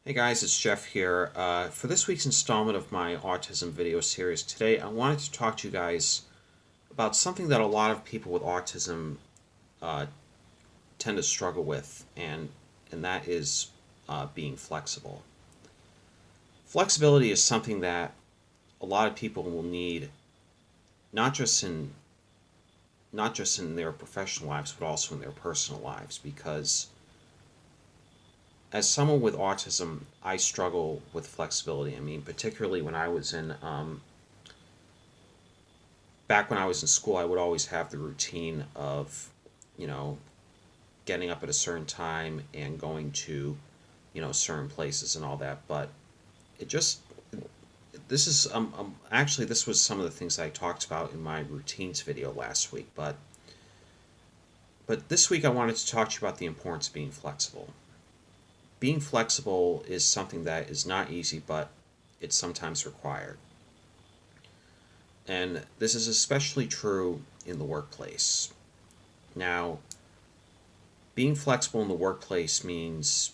Hey guys, it's Jeff here. For this week's installment of my autism video series today, I wanted to talk to you guys about something that a lot of people with autism uh, tend to struggle with, and that is being flexible. Flexibility is something that a lot of people will need, not just in their professional lives, but also in their personal lives, because as someone with autism, I struggle with flexibility. I mean, particularly when I was back when I was in school, I would always have the routine of, you know, getting up at a certain time and going to, certain places and all that. But it just, actually, this was some of the things I talked about in my routines video last week. But this week I wanted to talk to you about the importance of being flexible. Being flexible is something that is not easy, but it's sometimes required. And this is especially true in the workplace. Now, being flexible in the workplace means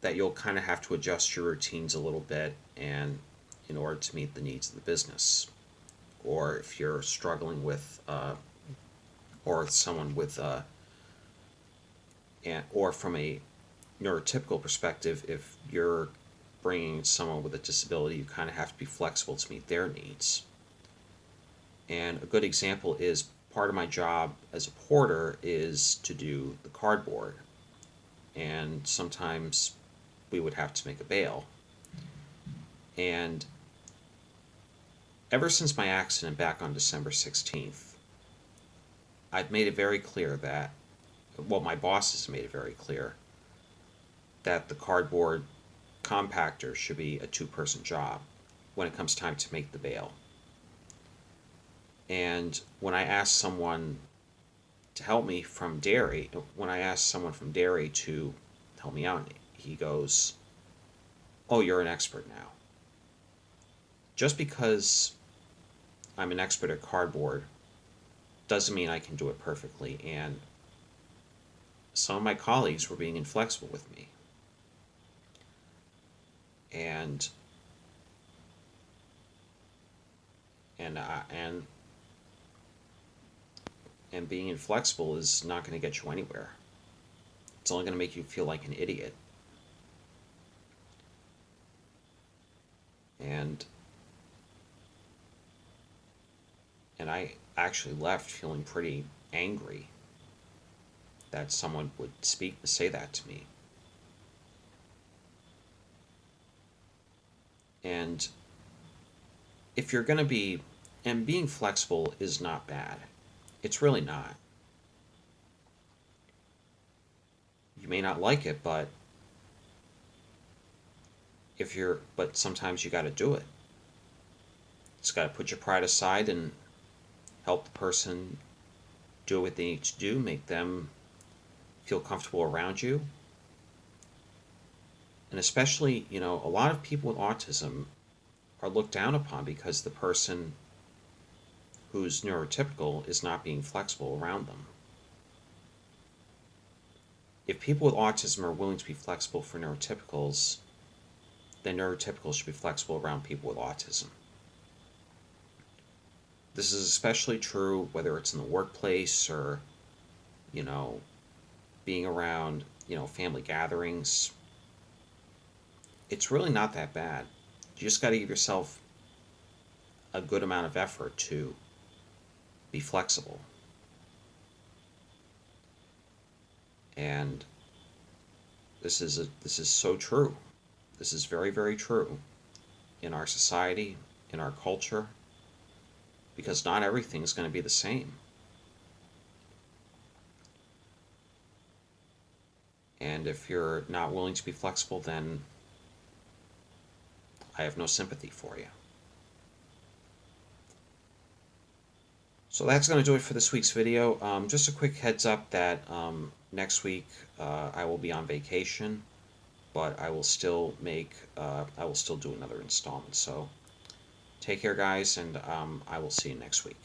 that you'll kind of have to adjust your routines a little bit and in order to meet the needs of the business. Or if you're struggling with, or someone with, or from a neurotypical perspective, if you're bringing someone with a disability, you kind of have to be flexible to meet their needs. And a good example is part of my job as a porter is to do the cardboard. And sometimes we would have to make a bail. And ever since my accident back on December 16th, I've made it very clear that, well, my bosses made it very clear that the cardboard compactor should be a two-person job when it comes time to make the bail. And when I asked someone to help me from dairy, when I asked someone from dairy to help me out, he goes, "Oh, you're an expert now." Just because I'm an expert at cardboard doesn't mean I can do it perfectly, and some of my colleagues were being inflexible with me. And and uh, and and being inflexible is not going to get you anywhere. It's only going to make you feel like an idiot. And I actually left feeling pretty angry that someone would say that to me. And if you're going to be, and being flexible is not bad. It's really not. You may not like it, but sometimes you got to do it. Just got to put your pride aside and help the person do what they need to do, make them feel comfortable around you. And especially, a lot of people with autism are looked down upon because the person who's neurotypical is not being flexible around them. If people with autism are willing to be flexible for neurotypicals, then neurotypicals should be flexible around people with autism. This is especially true whether it's in the workplace or, being around, family gatherings. It's really not that bad. You just got to give yourself a good amount of effort to be flexible. And this is so true. This is very, very true in our society, in our culture, because not everything is going to be the same. And if you're not willing to be flexible, then I have no sympathy for you. So that's going to do it for this week's video. Just a quick heads up that next week I will be on vacation, but I will still do another installment. So take care, guys, and I will see you next week.